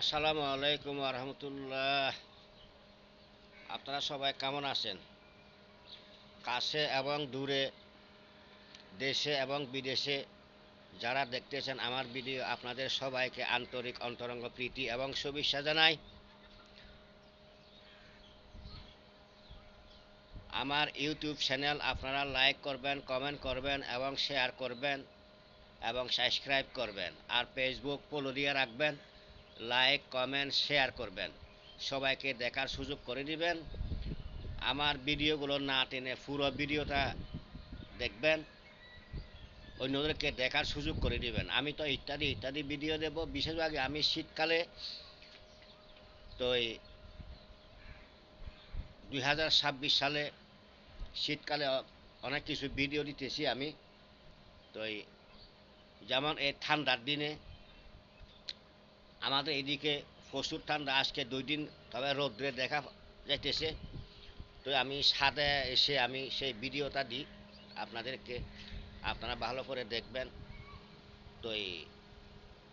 আসসালামু আলাইকুম রহমতুল্লাহ। আপনারা সবাই কেমন আছেন? কাছে এবং দূরে, দেশে এবং বিদেশে যারা দেখতেছেন আমার ভিডিও, আপনাদের সবাইকে আন্তরিক অন্তরঙ্গ প্রীতি এবং শুভেচ্ছা জানাই। আমার ইউটিউব চ্যানেল আপনারা লাইক করবেন, কমেন্ট করবেন এবং শেয়ার করবেন এবং সাবস্ক্রাইব করবেন। আর ফেসবুক ফলো দিয়ে রাখবেন, লাইক কমেন্ট শেয়ার করবেন, সবাইকে দেখার সুযোগ করে দিবেন। আমার ভিডিওগুলো না টেনে পুরো ভিডিওটা দেখবেন, অন্যদেরকে দেখার সুযোগ করে দিবেন। আমি তো ইত্যাদি ইত্যাদি ভিডিও দেব, বিশেষভাবে আমি শীতকালে তো 2026 সালে শীতকালে অনেক কিছু ভিডিও দিতেছি আমি। তো যেমন এই ঠান্ডার দিনে আমাদের এদিকে প্রচুর ঠান্ডা, আজকে 2 দিন তবে রৌদ্রে দেখা যাইতেছে। তো আমি ছাদে এসে আমি সেই ভিডিওটা দিই আপনাদেরকে, আপনারা ভালো করে দেখবেন। তো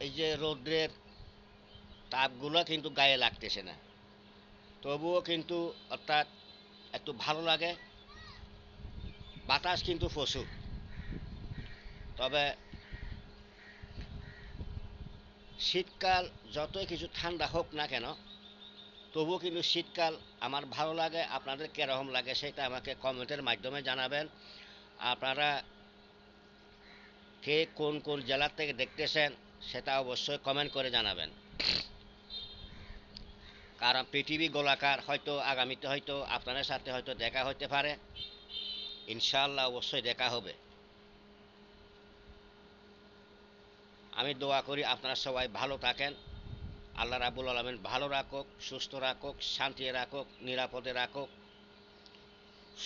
এই যে রৌদ্রের তাপগুলো কিন্তু গায়ে লাগতেছে না, তবুও কিন্তু অর্থাৎ একটু ভালো লাগে। বাতাস কিন্তু প্রচুর, তবে শীতকাল যতই কিছু ঠান্ডা হোক না কেন, তবুও কিন্তু শীতকাল আমার ভালো লাগে। আপনাদের কীরকম লাগে সেটা আমাকে কমেন্টের মাধ্যমে জানাবেন। আপনারা কে কোন কোন জেলার থেকে দেখতেছেন সেটা অবশ্যই কমেন্ট করে জানাবেন। কারণ পৃথিবী গোলাকার, হয়তো আগামীতে হয়তো আপনাদের সাথে হয়তো দেখা হতে পারে, ইনশাআল্লাহ অবশ্যই দেখা হবে। আমি দোয়া করি আপনারা সবাই ভালো থাকেন, আল্লাহ রাব্বুল আলামিন ভালো রাখুক, সুস্থ রাখুক, শান্তি রাখুক, নিরাপদে রাখুক,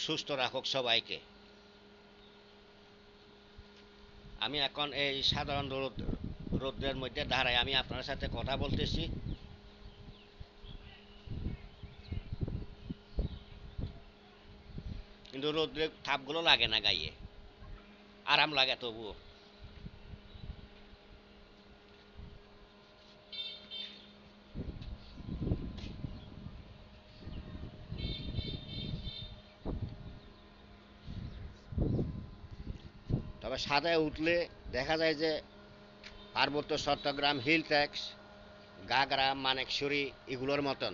সুস্থ রাখুক সবাইকে। আমি এখন এই সাধারণ রৌদ্রের মধ্যে দাঁড়াই আমি আপনার সাথে কথা বলতেছি। কিন্তু রৌদ্রের তাপগুলো লাগে না গায়ে, আরাম লাগে তবুও। তবে সাদায় উঠলে দেখা যায় যে পার্বত্য চট্টগ্রাম, হিল ট্যাক্স, গাগরা, মানেকশরী এগুলোর মতন।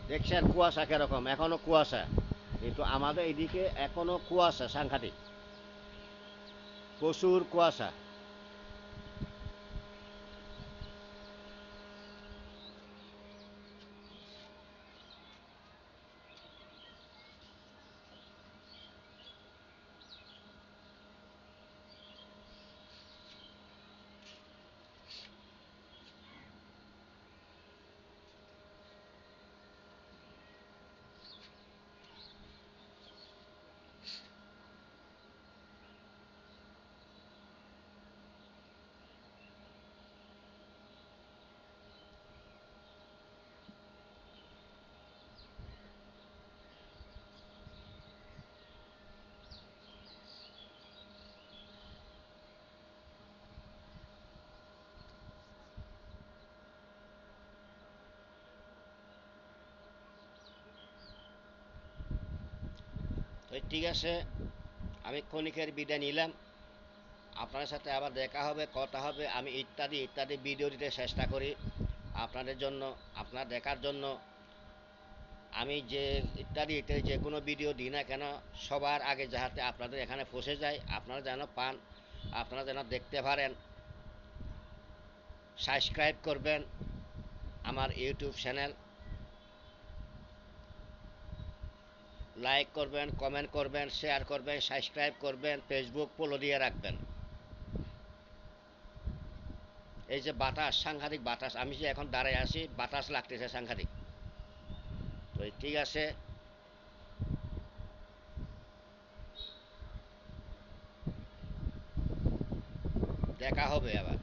দেখছেন কুয়াশা কিরকম, এখনো কুয়াশা, কিন্তু আমাদের এদিকে এখনো কুয়াশা সাংঘাতিক, প্রচুর কুয়াশা। তো ঠিক আছে, আমি ক্ষণিকের বিদায় নিলাম। আপনার সাথে আবার দেখা হবে, কথা হবে। আমি ইত্যাদি ইত্যাদি ভিডিও দিতে চেষ্টা করি আপনাদের জন্য, আপনার দেখার জন্য। আমি যে ইত্যাদি ইত্যাদি যে কোনো ভিডিও দিই না কেন, সবার আগে যাতে আপনাদের এখানে পৌঁছে যায়, আপনারা যেন পান, আপনারা যেন দেখতে পারেন। সাবস্ক্রাইব করবেন আমার ইউটিউব চ্যানেল, লাইক করবেন, কমেন্ট করবেন, শেয়ার করবেন, সাবস্ক্রাইব করবেন, ফেসবুক ফলো দিয়ে রাখবেন। এই যে বাতাস, সাংঘাতিক বাতাস, আমি যে এখন দাঁড়ায় আছি, বাতাস লাগতেছে সাংঘাতিক। তো ঠিক আছে, দেখা হবে আবার।